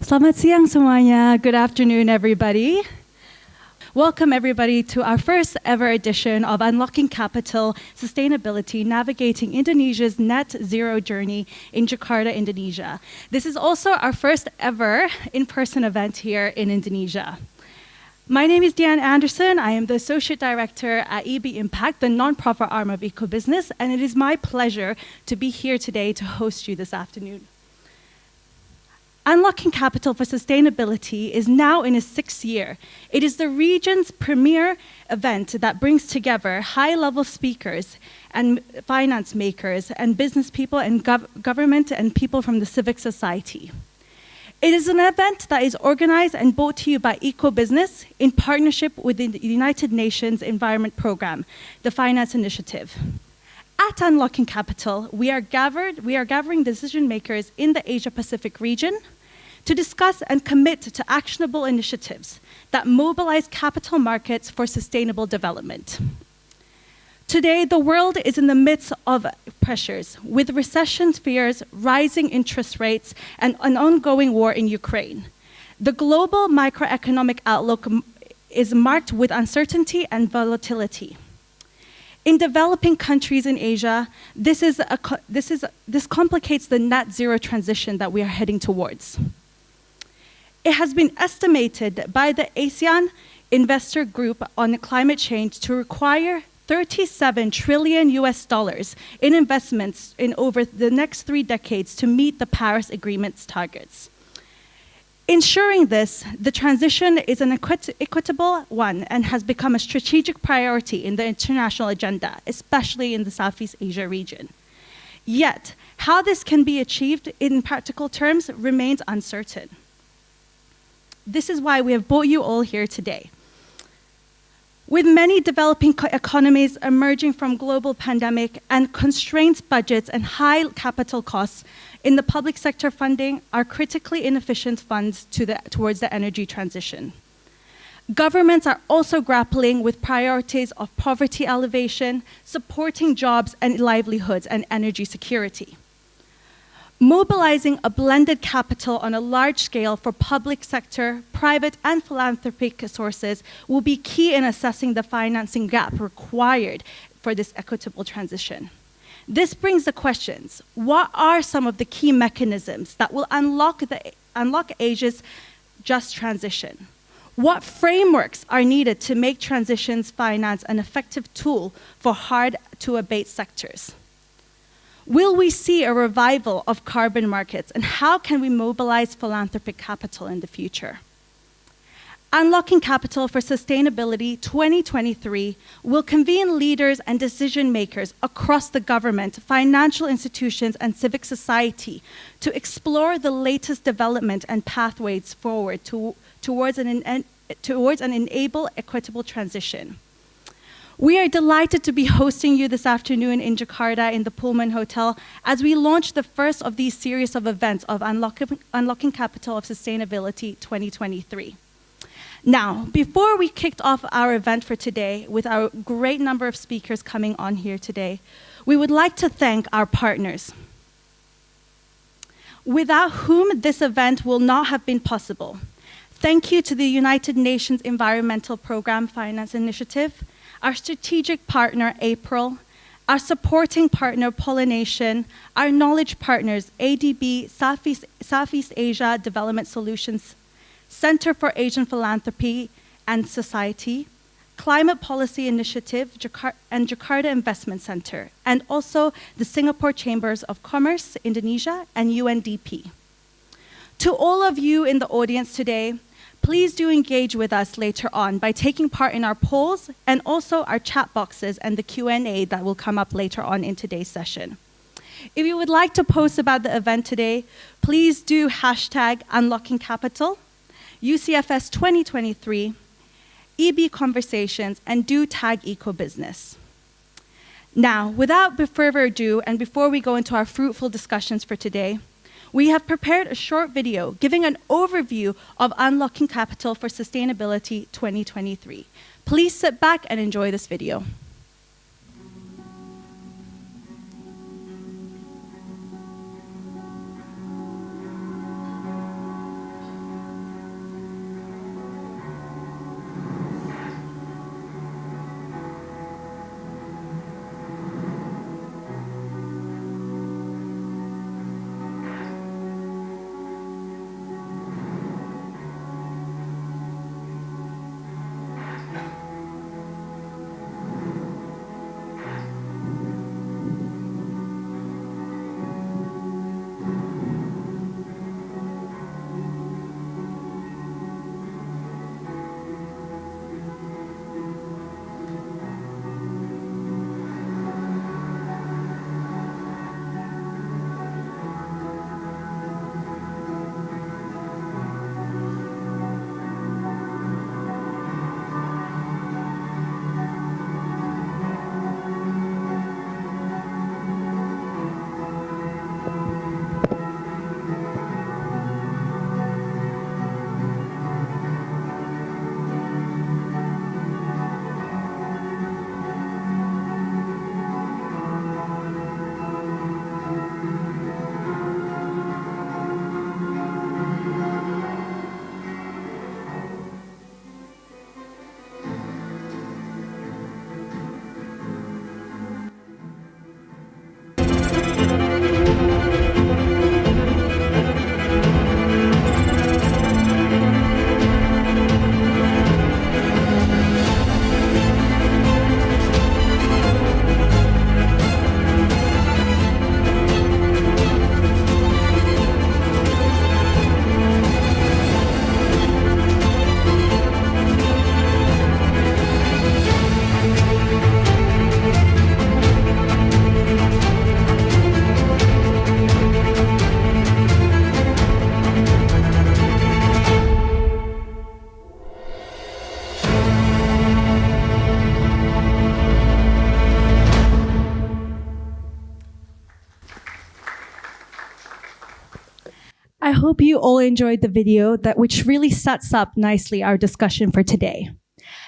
Selamat siang semuanya. Good afternoon, everybody. Welcome, everybody, to our first ever edition of Unlocking Capital Sustainability, Navigating Indonesia's Net Zero Journey in Jakarta, Indonesia. This is also our first ever in-person event here in Indonesia. My name is Deanne Anderson. I am the Associate Director at EB Impact, the nonprofit arm of EcoBusiness, and it is my pleasure to be here today to host you this afternoon. Unlocking Capital for Sustainability is now in its 6th year. It is the region's premier event that brings together high-level speakers and finance makers and business people and government and people from the civic society. It is an event that is organized and brought to you by EcoBusiness in partnership with the United Nations Environment Programme, the Finance Initiative. At Unlocking Capital, we are gathering decision makers in the Asia-Pacific region to discuss and commit to actionable initiatives that mobilize capital markets for sustainable development. Today, the world is in the midst of pressures, with recession fears, rising interest rates, and an ongoing war in Ukraine. The global microeconomic outlook is marked with uncertainty and volatility. In developing countries in Asia, this complicates the net zero transition that we are heading towards. It has been estimated by the ASEAN Investor Group on Climate Change to require $37 trillion in investments in over the next 3 decades to meet the Paris Agreement's targets. Ensuring this, the transition is an equitable one and has become a strategic priority in the international agenda, especially in the Southeast Asia region. Yet, how this can be achieved in practical terms remains uncertain. This is why we have brought you all here today. With many developing economies emerging from global pandemic and constrained budgets and high capital costs in the public sector funding are critically inefficient funds towards the energy transition. Governments are also grappling with priorities of poverty alleviation, supporting jobs and livelihoods, and energy security. Mobilizing a blended capital on a large scale for public sector, private, and philanthropic sources will be key in assessing the financing gap required for this equitable transition. This brings the questions: what are some of the key mechanisms that will unlock Asia's just transition? What frameworks are needed to make transitions finance an effective tool for hard-to-abate sectors? Will we see a revival of carbon markets, and how can we mobilize philanthropic capital in the future? Unlocking Capital for Sustainability 2023 will convene leaders and decision makers across the government, financial institutions, and civic society to explore the latest development and pathways forward towards an enable equitable transition. We are delighted to be hosting you this afternoon in Jakarta in the Pullman Hotel as we launch the first of these series of events of Unlocking Capital of Sustainability 2023. Now, before we kicked off our event for today with our great number of speakers coming on here today, we would like to thank our partners, without whom this event will not have been possible. Thank you to the United Nations Environmental Programme Finance Initiative, our strategic partner, April, our supporting partner, Pollination, our knowledge partners, ADB, Southeast Asia Development Solutions, Center for Asian Philanthropy and Society, Climate Policy Initiative, and Jakarta Investment Centre, and also the Singapore Chambers of Commerce, Indonesia, and UNDP. To all of you in the audience today, please do engage with us later on by taking part in our polls and also our chat boxes and the Q&A that will come up later on in today's session. If you would like to post about the event today, please do hashtag Unlocking Capital, UCFS 2023, EB Conversations, and do tag EcoBusiness. Now, without further ado, and before we go into our fruitful discussions for today, we have prepared a short video giving an overview of Unlocking Capital for Sustainability 2023. Please sit back and enjoy this video. hope you all enjoyed the video which really sets up nicely our discussion for today.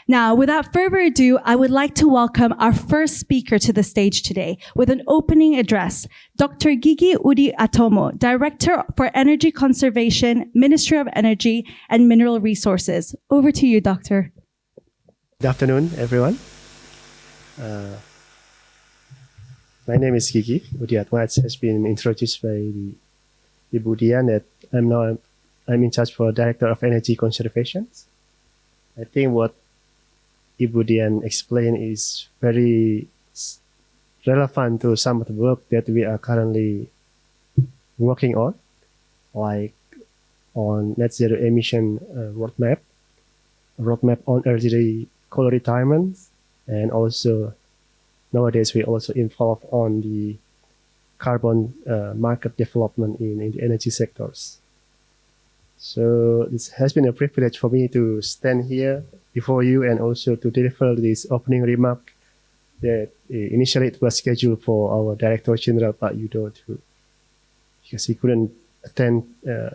Now, without further ado, I would like to welcome our first speaker to the stage today with an opening address, Dr. Gigi Udi Atomo, Director for Energy Conservation, Ministry of Energy and Mineral Resources. Over to you, Doctor. Good afternoon, everyone. My name is Gigi Udi Atomo. It has been introduced by Ibu Dian that I'm in charge for Director of Energy Conservation. I think what Ibu Dian explained is very relevant to some of the work that we are currently working on, like on net zero emission roadmap on early coal retirement, and also nowadays we also involved on the carbon market development in the energy sectors. So this has been a privilege for me to stand here before you and also to deliver this opening remark that initially it was scheduled for our Director General, Pak Yudo, because he couldn't attend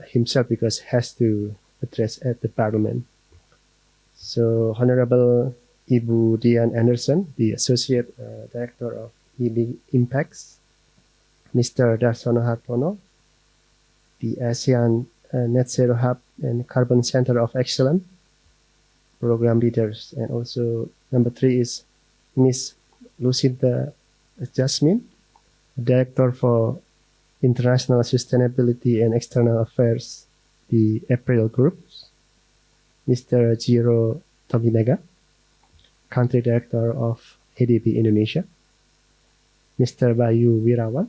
himself because he has to address at the Parliament. So Honorable Ibu Dian Anderson, the Associate Director of EB Impacts, Mr. Darsono Hartono, the ASEAN Net Zero Hub and Carbon Center of Excellence program leaders, and also number 3 is Miss Lucinda Jasmine, Director for International Sustainability and External Affairs, the April Groups, Mr. Jiro Tominaga, Country Director of ADB Indonesia, Mr. Bayu Wirawan,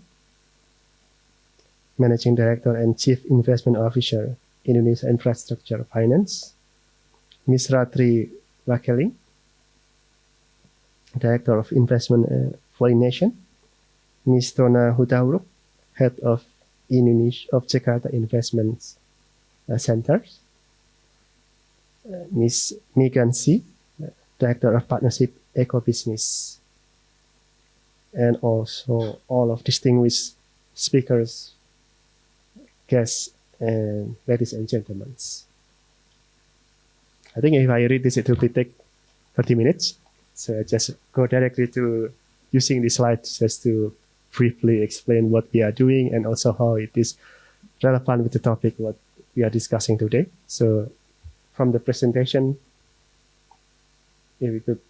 Managing Director and Chief Investment Officer, Indonesia Infrastructure Finance, Ms. Ratri Wakeling, Director of Investment Foreign Nation, Ms. Tona Hutauruk, Head of Jakarta Investment Centre, Ms. Megan C., Director of Partnership Eco-Business, and also all of distinguished speakers, guests, and ladies and gentlemen. I think if I read this, it will take 30 minutes. So I just go directly to using the slides just to briefly explain what we are doing and also how it is relevant with the topic what we are discussing today. So from the presentation, if we could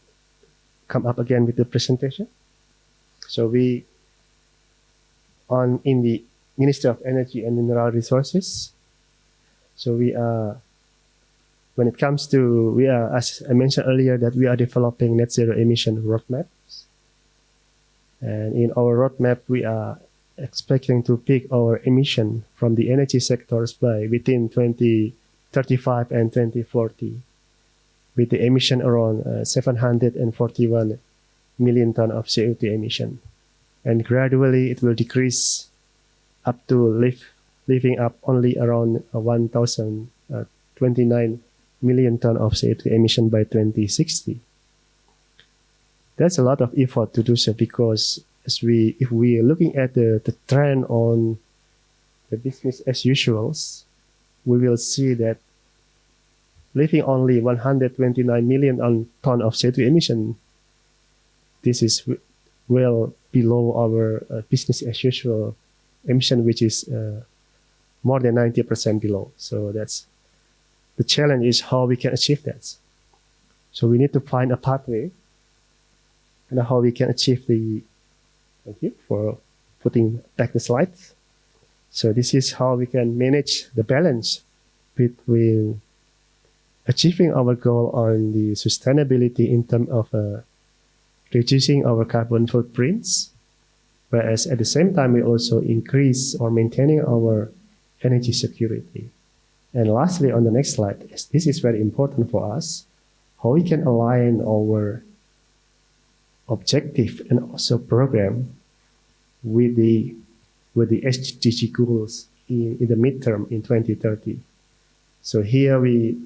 come up again with the presentation. So we in the Ministry of Energy and Mineral Resources. So we are, when it comes to, we are, as I mentioned earlier, that we are developing net zero emission roadmaps. And in our roadmap, we are expecting to peak our emission from the energy sectors by within 2035 and 2040, with the emission around 741 million ton of CO2 emission. And gradually it will decrease up to leaving up only around 1,029 million ton of CO2 emission by 2060. That's a lot of effort to do so, because if we are looking at the trend on the business as usuals, we will see that leaving only 129 million ton of CO2 emission, this is well below our business as usual emission, which is more than 90% below. So that's the challenge, is how we can achieve that. So we need to find a pathway and how we can achieve thank you for putting back the slides. So this is how we can manage the balance between achieving our goal on the sustainability in terms of reducing our carbon footprints, whereas at the same time we also increase or maintaining our energy security. And lastly, on the next slide, this is very important for us, how we can align our objective and also program with the SDG goals in the midterm in 2030. So here we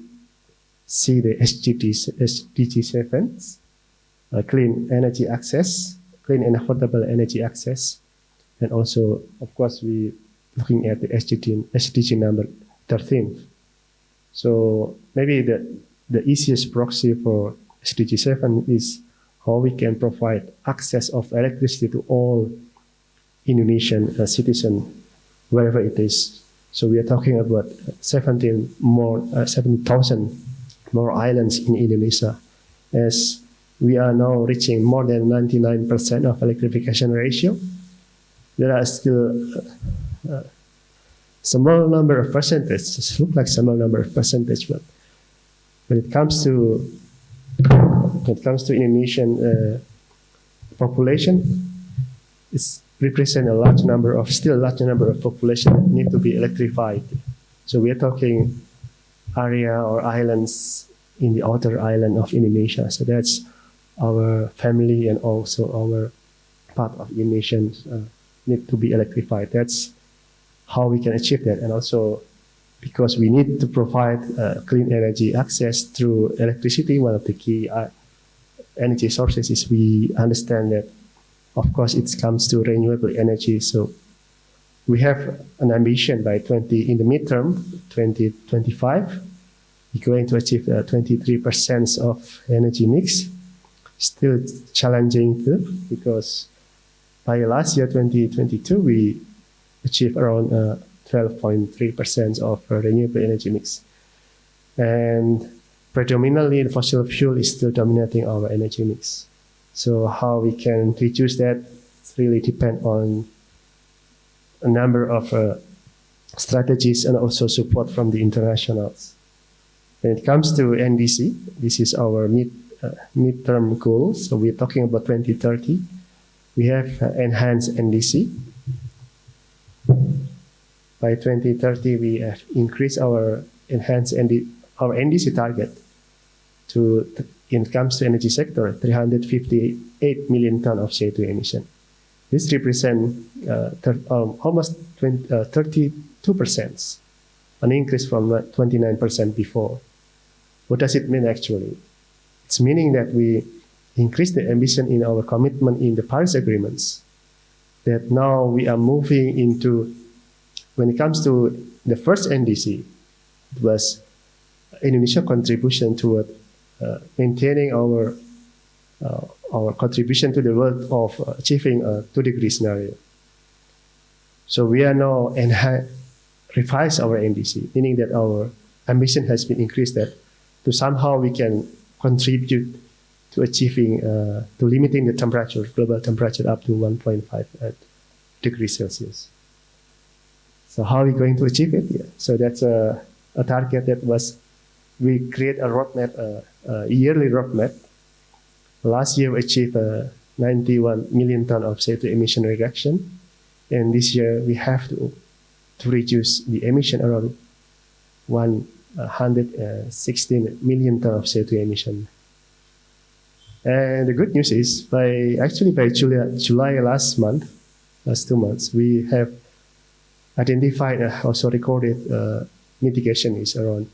see the SDG 7, clean energy access, clean and affordable energy access, and also, of course, we looking at the SDG number 13th. So maybe the easiest proxy for SDG 7 is how we can provide access of electricity to all Indonesian citizens, wherever it is. So we are talking about 17,000 more islands in Indonesia, as we are now reaching more than 99% of electrification ratio. There are still small number of percentages, look like small number of percentage, but when it comes to Indonesian population, it's represent a large number of population that need to be electrified. So we are talking area or islands in the outer island of Indonesia. So that's our family and also our part of Indonesians need to be electrified. That's how we can achieve that. And also because we need to provide clean energy access through electricity, one of the key energy sources is we understand that, of course, it comes to renewable energy. So we have an ambition by in the midterm, 2025, we're going to achieve 23% of energy mix. Still challenging too, because by last year, 2022, we achieved around 12.3% of renewable energy mix. And predominantly, the fossil fuel is still dominating our energy mix. So how we can reduce that really depend on a number of strategies and also support from the internationals. When it comes to NDC, this is our midterm goal. So we're talking about 2030. We have enhanced NDC. By 2030, we have increased our NDC target to, when it comes to energy sector, 358 million tons of CO2 emission. This represents almost 32%, an increase from 29% before. What does it mean actually? It's meaning that we increase the ambition in our commitment in the Paris agreements, that now we are moving into, when it comes to the first NDC, it was Indonesia contribution toward maintaining our contribution to the world of achieving a 2-degree scenario. So we are now revise our NDC, meaning that our ambition has been increased, that to somehow we can contribute to achieving, to limiting the temperature, global temperature up to 1.5 degrees Celsius. So how are we going to achieve it? Yeah. So that's a target that was, we create a roadmap, a yearly roadmap. Last year we achieved 91 million tons of CO2 emission reduction. And this year we have to reduce the emission around 116 million tons of CO2 emission. And the good news is, by July last 2 months, we have identified and also recorded mitigation is around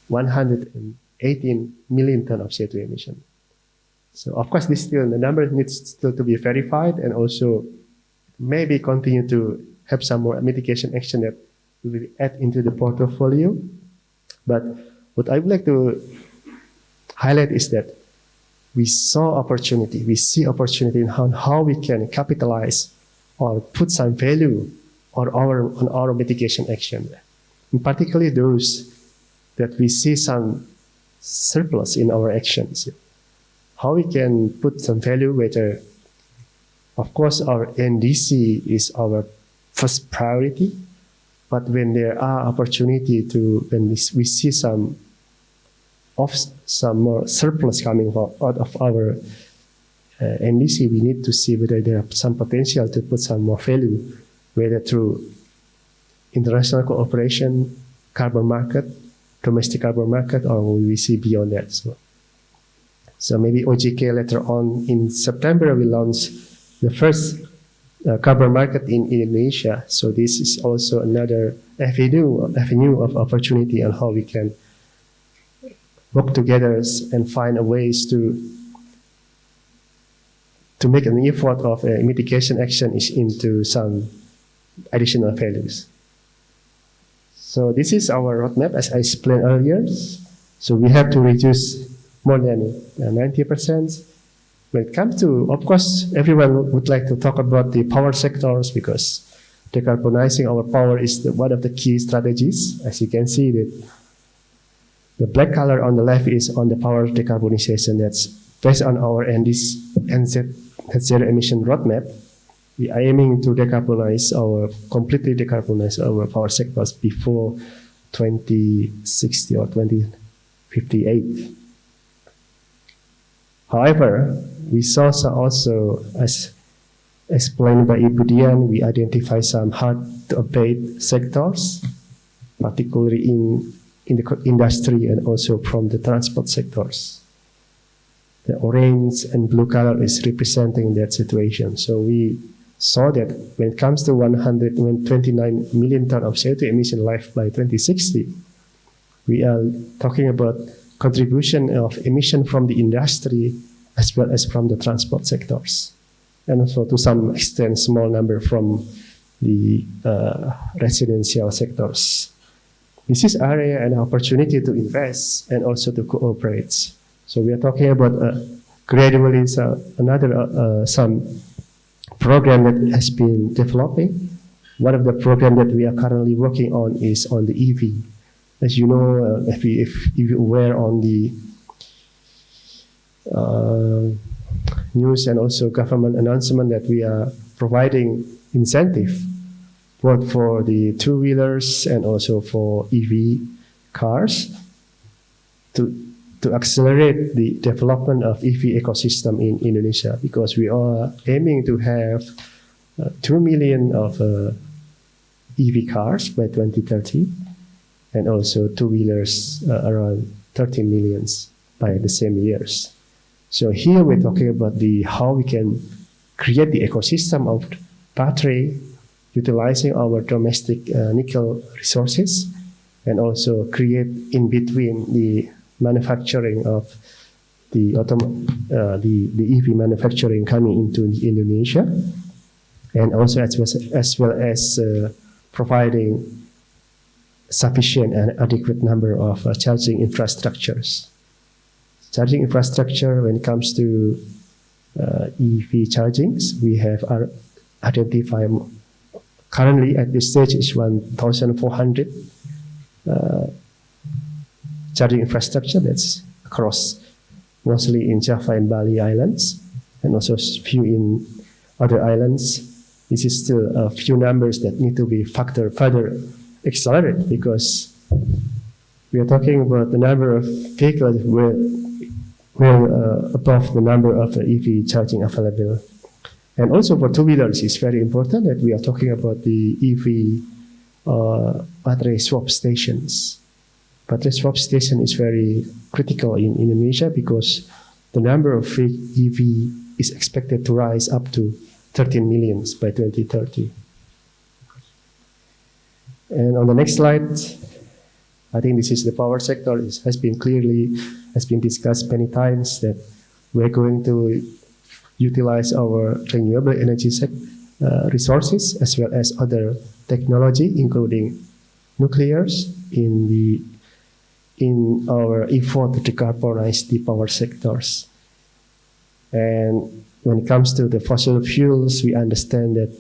118 million tons of CO2 emission. So of course, the number needs still to be verified, and also maybe continue to have some more mitigation action that we will add into the portfolio. But what I would like to highlight is that we see opportunity in how we can capitalize or put some value on our mitigation action. And particularly those that we see some surplus in our actions. How we can put some value, whether, of course, our NDC is our first priority, but when there are opportunity when we see some more surplus coming out of our NDC, we need to see whether there are some potential to put some more value, whether through international cooperation, carbon market, domestic carbon market, or we see beyond that. So maybe OJK later on in September will launch the first carbon market in Indonesia. So this is also another avenue of opportunity on how we can work together and find ways to make an effort of mitigation action into some additional values. So this is our roadmap, as I explained earlier. So we have to reduce more than 90%. When it comes to, of course, everyone would like to talk about the power sectors because decarbonizing our power is one of the key strategies. As you can see, the black color on the left is on the power decarbonization. That's based on our net zero emission roadmap. We are aiming to completely decarbonize our power sectors before 2060 or 2058. However, we saw also, as explained by Ibu Dian, we identify some hard-to-abate sectors, particularly in the industry and also from the transport sectors. The orange and blue color is representing that situation. So we saw that when it comes to 129 million tons of CO2 emission left by 2060, we are talking about contribution of emission from the industry as well as from the transport sectors. And also to some extent, small number from the residential sectors. This is area and opportunity to invest and also to cooperate. So we are talking about gradually some program that has been developing. One of the program that we are currently working on is on the EV. As you know, if you're aware on the news and also government announcement that we are providing incentive both for the two-wheelers and also for EV cars to accelerate the development of EV ecosystem in Indonesia, because we are aiming to have 2 million of EV cars by 2030 and also two-wheelers around 13 millions by the same years. So here we're talking about how we can create the ecosystem of battery, utilizing our domestic nickel resources, and also create in between the manufacturing of the EV manufacturing coming into Indonesia, and also as well as providing sufficient and adequate number of charging infrastructures. Charging infrastructure, when it comes to EV chargings, we have identified currently at this stage is 1,400 charging infrastructure that's across mostly in Java and Bali islands, and also few in other islands. This is still a few numbers that need to be further accelerated, because we are talking about the number of vehicles well above the number of EV charging available. And also for two-wheelers, it's very important that we are talking about the EV battery swap stations. Battery swap station is very critical in Indonesia because the number of EV is expected to rise up to 13 millions by 2030. And on the next slide, I think this is the power sector. It has been discussed many times that we're going to utilize our renewable energy resources as well as other technology, including nuclears, in our effort to decarbonize the power sectors. And when it comes to the fossil fuels, we understand that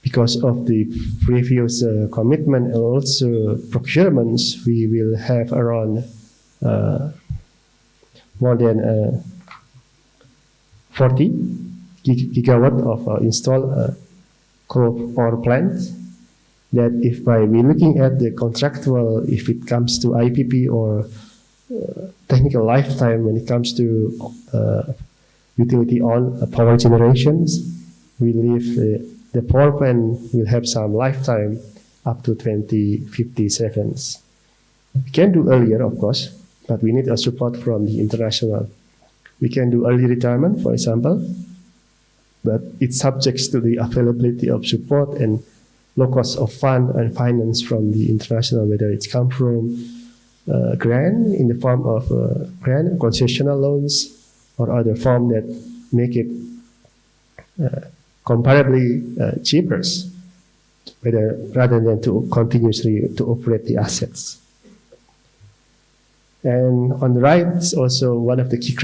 because of the previous commitment and also procurements, we will have around more than 40 gigawatt of installed coal power plants. That if we're looking at the contractual, if it comes to IPP or technical lifetime, when it comes to utility on power generations, we believe the power plant will have some lifetime up to 2057. We can do earlier, of course, but we need a support from the international. We can do early retirement, for example, but it's subject to the availability of support and low cost of fund and finance from the international, whether it's come from grant in the form of grant, concessional loans, or other form that make it comparably cheaper rather than to continuously to operate the assets. And on the right is also one of the key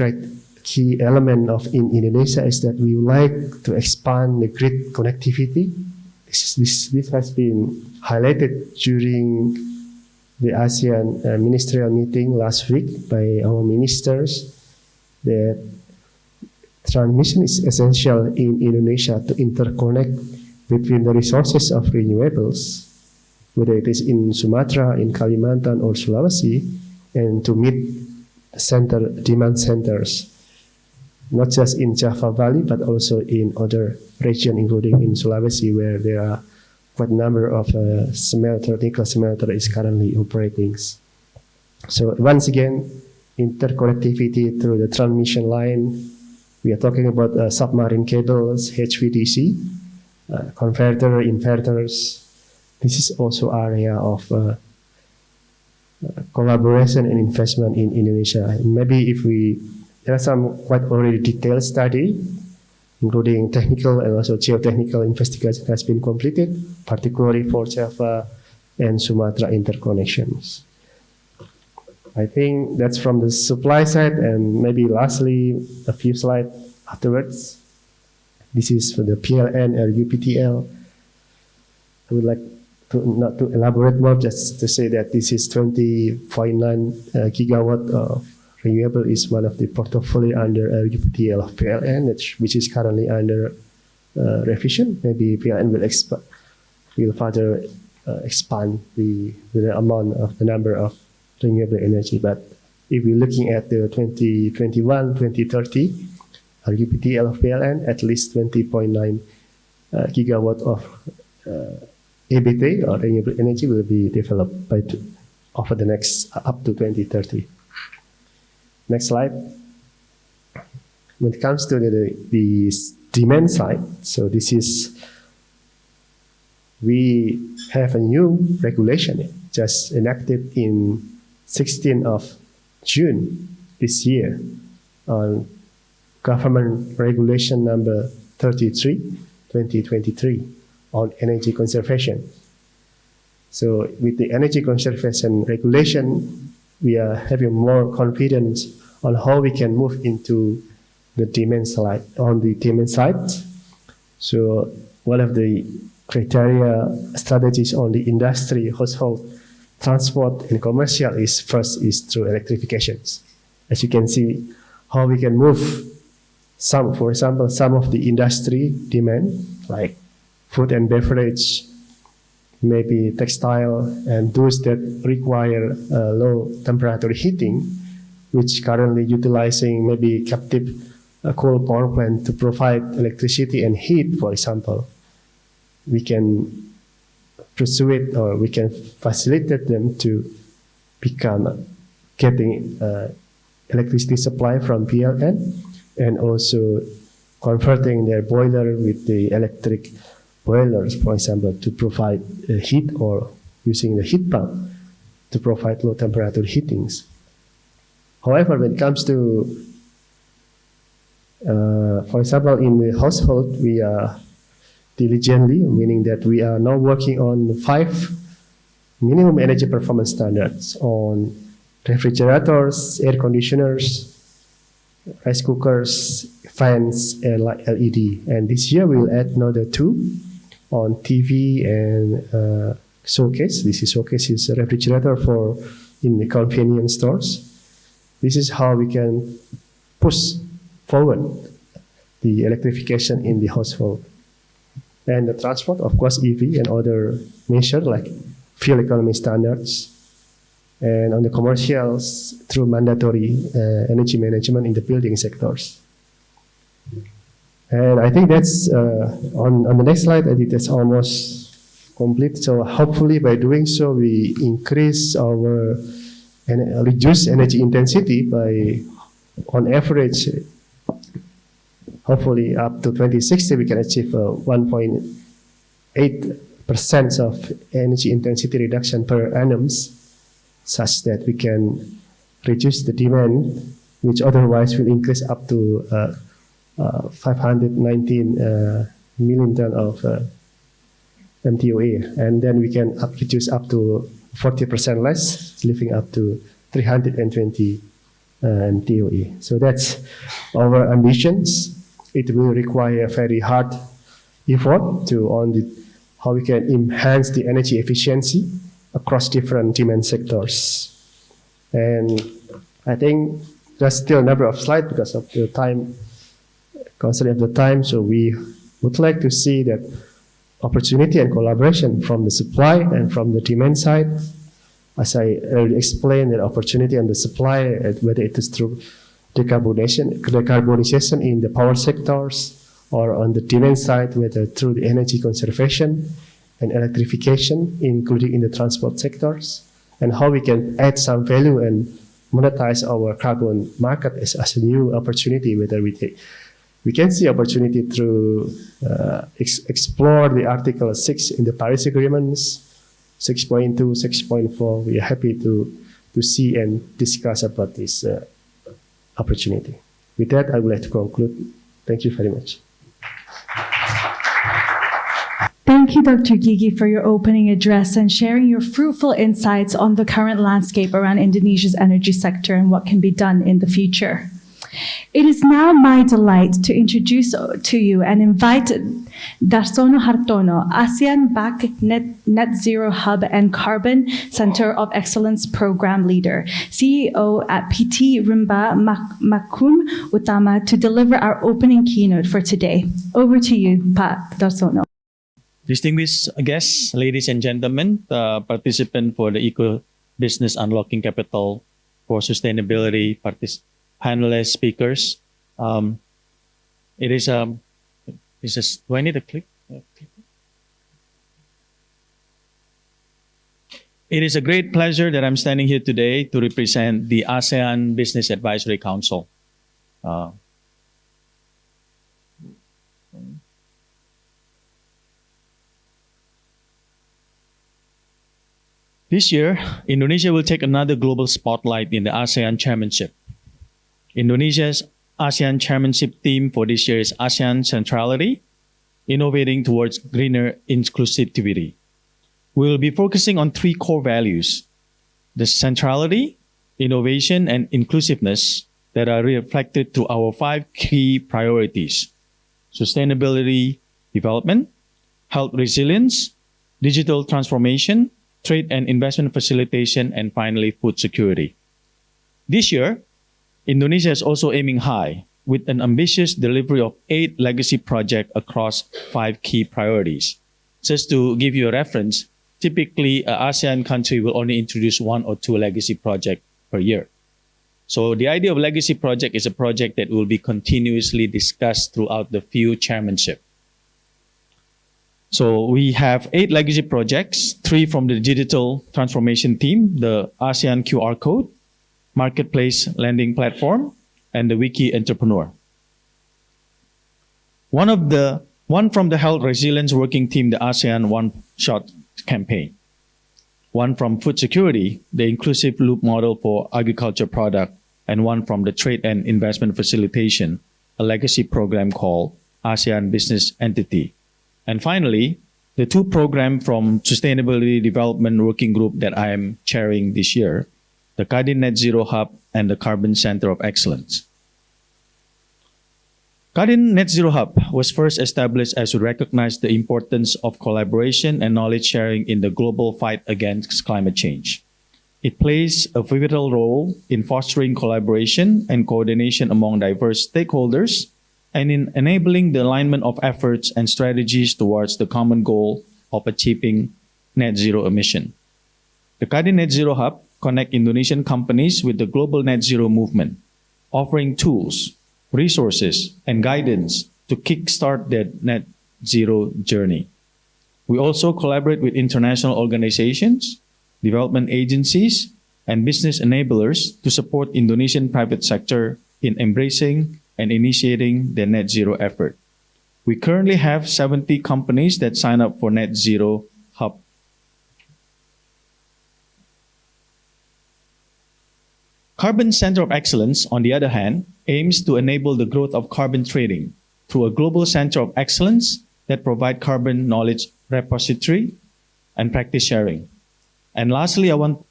element of in Indonesia is that we would like to expand the grid connectivity. This has been highlighted during the ASEAN ministerial meeting last week by our ministers, that transmission is essential in Indonesia to interconnect between the resources of renewables, whether it is in Sumatra, in Kalimantan, or Sulawesi, and to meet demand centers, not just in Java Valley, but also in other regions, including in Sulawesi, where there are quite a number of nickel smelter is currently operating. So once again, interconnectivity through the transmission line. We are talking about submarine cables, HVDC, converter, inverters. This is also area of collaboration and investment in Indonesia. And maybe there are some quite already detailed study, including technical and also geotechnical investigation has been completed, particularly for Java and Sumatra interconnections. I think that's from the supply side, and maybe lastly, a few slides afterwards. This is for the PLN or UPTL. I would like not to elaborate more, just to say that this is 20.9 gigawatt of renewable is one of the portfolio under UPTL of PLN, which is currently under revision. Maybe PLN will further expand the amount of the number of renewable energy. But if we're looking at the 2021, 2030, our UPTL of PLN, at least 20.9 gigawatt of EBT or renewable energy will be developed over the next up to 2030. Next slide. When it comes to the demand side, so we have a new regulation just enacted in 16th of June this year on government regulation number 33, 2023 on energy conservation. So with the energy conservation regulation, we are having more confidence on how we can move into the demand side. On the demand side, so one of the criteria strategies on the industry, household, transport, and commercial is through electrifications. As you can see, how we can move for example, some of the industry demand, like food and beverage, maybe textile, and those that require low temperature heating, which currently utilizing maybe captive coal power plant to provide electricity and heat, for example. We can pursue it, or we can facilitate them to getting electricity supply from PLN, and also converting their boiler with the electric boilers, for example, to provide heat, or using the heat pump to provide low temperature heatings. However, when it comes to, for example, in the household, we are diligently, meaning that we are now working on 5 minimum energy performance standards on refrigerators, air conditioners, rice cookers, fans, and LED. And this year we will add another 2 on TV and showcase. Showcase is a refrigerator in the convenience stores. This is how we can push forward the electrification in the household. And the transport, of course, EV and other measures like fuel economy standards. And on the commercials, through mandatory energy management in the building sectors. And I think that's, on the next slide, I think that's almost complete. So hopefully by doing so, we increase our reduce energy intensity by, on average, hopefully up to 2060, we can achieve 1.8% of energy intensity reduction per annum, such that we can reduce the demand, which otherwise will increase up to 519 million ton of MTOE, and then we can reduce up to 40% less, leaving up to 320 MTOE. So that's our ambitions. It will require a very hard effort to on how we can enhance the energy efficiency across different demand sectors. And I think there's still a number of slides because of the time, constraint of the time. So we would like to see that opportunity and collaboration from the supply and from the demand side. As I earlier explained, the opportunity on the supply, whether it is through decarbonization in the power sectors, or on the demand side, whether through the energy conservation and electrification, including in the transport sectors, and how we can add some value and monetize our carbon market as a new opportunity, whether we can see opportunity through explore the Article 6 in the Paris Agreements, 6.2, 6.4. We are happy to see and discuss about this opportunity. With that, I would like to conclude. Thank you very much. Thank you, Dr. Gigi, for your opening address and sharing your fruitful insights on the current landscape around Indonesia's energy sector and what can be done in the future. It is now my delight to introduce to you and invite Darsono Hartono, ASEAN-backed Net Zero Hub and Carbon Center of Excellence Program Leader, CEO at PT Rimba Makum Utama, to deliver our opening keynote for today. Over to you, Pak Darsono. Distinguished guests, ladies and gentlemen, participants for the Eco Business Unlocking Capital for Sustainability, panelists, speakers. It is do I need a click? It is a great pleasure that I'm standing here today to represent the ASEAN Business Advisory Council. This year, Indonesia will take another global spotlight in the ASEAN Chairmanship. Indonesia's ASEAN Chairmanship theme for this year is ASEAN Centrality, Innovating Towards Greener Inclusivity. We will be focusing on three core values: the centrality, innovation, and inclusiveness that are reflected to our 5 key priorities: sustainability development, health resilience, digital transformation, trade and investment facilitation, and finally, food security. This year, Indonesia is also aiming high with an ambitious delivery of 8 legacy projects across 5 key priorities. Just to give you a reference, typically an ASEAN country will only introduce 1 or 2 legacy projects per year. So the idea of legacy project is a project that will be continuously discussed throughout the few chairmanship. So we have 8 legacy projects, 3 from the digital transformation team, the ASEAN QR code, marketplace lending platform, and the Wiki Entrepreneur. One from the health resilience working team, the ASEAN One Shot campaign. One from food security, the inclusive loop model for agriculture product, and one from the trade and investment facilitation, a legacy program called ASEAN Business Entity. And finally, the 2 programs from Sustainability Development Working Group that I am chairing this year, the Kadin Net Zero Hub and the Carbon Center of Excellence. Kadin Net Zero Hub was first established as to recognize the importance of collaboration and knowledge sharing in the global fight against climate change. It plays a pivotal role in fostering collaboration and coordination among diverse stakeholders and in enabling the alignment of efforts and strategies towards the common goal of achieving net zero emission. The Kadin Net Zero Hub connect Indonesian companies with the global net zero movement, offering tools, resources, and guidance to kickstart their net zero journey. We also collaborate with international organizations, development agencies, and business enablers to support Indonesian private sector in embracing and initiating the net zero effort. We currently have 70 companies that sign up for Net Zero Hub. Carbon Center of Excellence, on the other hand, aims to enable the growth of carbon trading through a global center of excellence that provide carbon knowledge repository, and practice sharing. And lastly, I'm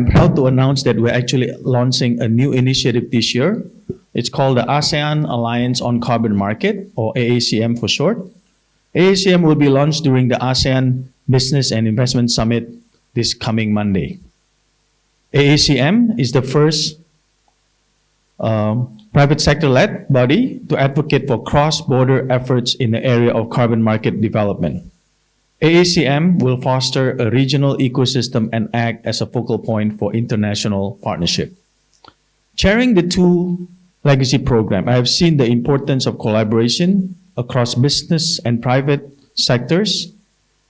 proud to announce that we're actually launching a new initiative this year. It's called the ASEAN Alliance on Carbon Market, or AACM for short. AACM will be launched during the ASEAN Business and Investment Summit this coming Monday. AACM is the first private sector-led body to advocate for cross-border efforts in the area of carbon market development. AACM will foster a regional ecosystem and act as a focal point for international partnership. Chairing the two legacy program, I have seen the importance of collaboration across business and private sectors,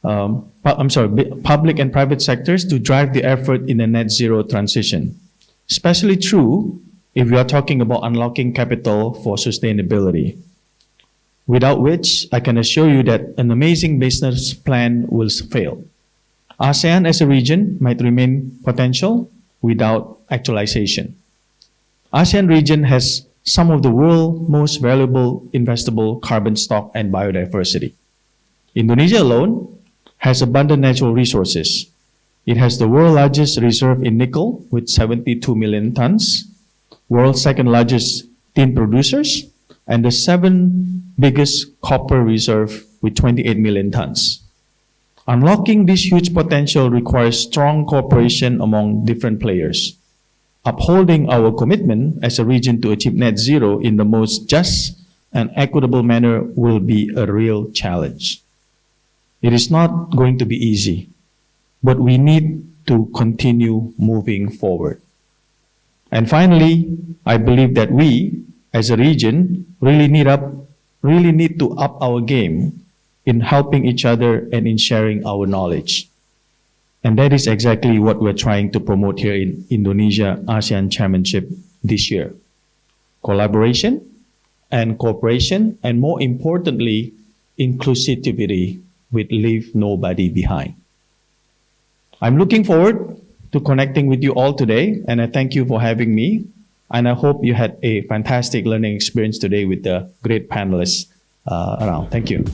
public and private sectors to drive the effort in a net zero transition. Especially true if we are talking about unlocking capital for sustainability, without which I can assure you that an amazing business plan will fail. ASEAN as a region might remain potential without actualization. ASEAN region has some of the world's most valuable investable carbon stock and biodiversity. Indonesia alone has abundant natural resources. It has the world's largest reserve in nickel with 72 million tons, world's second largest tin producers, and the 7th biggest copper reserve with 28 million tons. Unlocking this huge potential requires strong cooperation among different players. Upholding our commitment as a region to achieve net zero in the most just and equitable manner will be a real challenge. It is not going to be easy, but we need to continue moving forward. And finally, I believe that we, as a region, really need to up our game in helping each other and in sharing our knowledge. And that is exactly what we're trying to promote here in Indonesia ASEAN Chairmanship this year. Collaboration and cooperation, and more importantly, inclusivity with leave nobody behind. I'm looking forward to connecting with you all today, and I thank you for having me. And I hope you had a fantastic learning experience today with the great panelists around. Thank you.